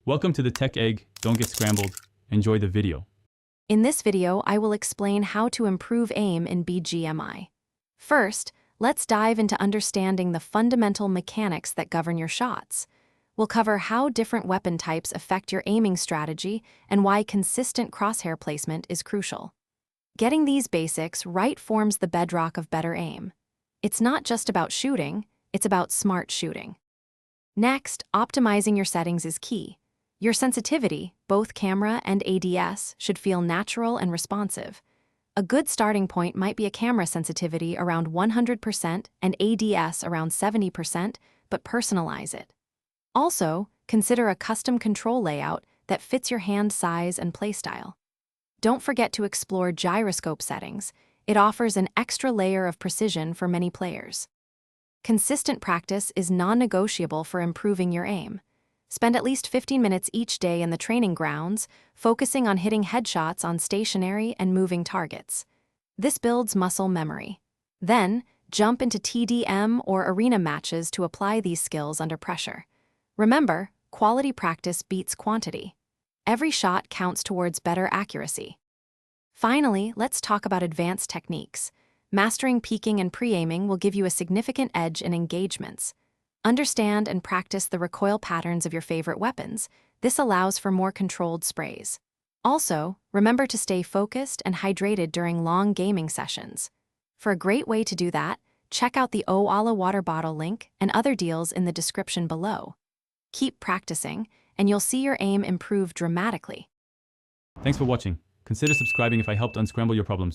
Welcome to the Tech Egg. Don't get scrambled. Enjoy the video. In this video, I will explain how to improve aim in BGMI. First, let's dive into understanding the fundamental mechanics that govern your shots. We'll cover how different weapon types affect your aiming strategy and why consistent crosshair placement is crucial. Getting these basics right forms the bedrock of better aim. It's not just about shooting, it's about smart shooting. Next, optimizing your settings is key. Your sensitivity, both camera and ADS, should feel natural and responsive. A good starting point might be a camera sensitivity around 100% and ADS around 70%, but personalize it. Also, consider a custom control layout that fits your hand size and playstyle. Don't forget to explore gyroscope settings. It offers an extra layer of precision for many players. Consistent practice is non-negotiable for improving your aim. Spend at least 15 minutes each day in the training grounds, focusing on hitting headshots on stationary and moving targets. This builds muscle memory. Then, jump into TDM or arena matches to apply these skills under pressure. Remember, quality practice beats quantity. Every shot counts towards better accuracy. Finally, let's talk about advanced techniques. Mastering peeking and pre-aiming will give you a significant edge in engagements. Understand and practice the recoil patterns of your favorite weapons. This allows for more controlled sprays. Also, remember to stay focused and hydrated during long gaming sessions. For a great way to do that, check out the Oala water bottle link and other deals in the description below. Keep practicing, and you'll see your aim improve dramatically. Thanks for watching. Consider subscribing if I helped unscramble your problems.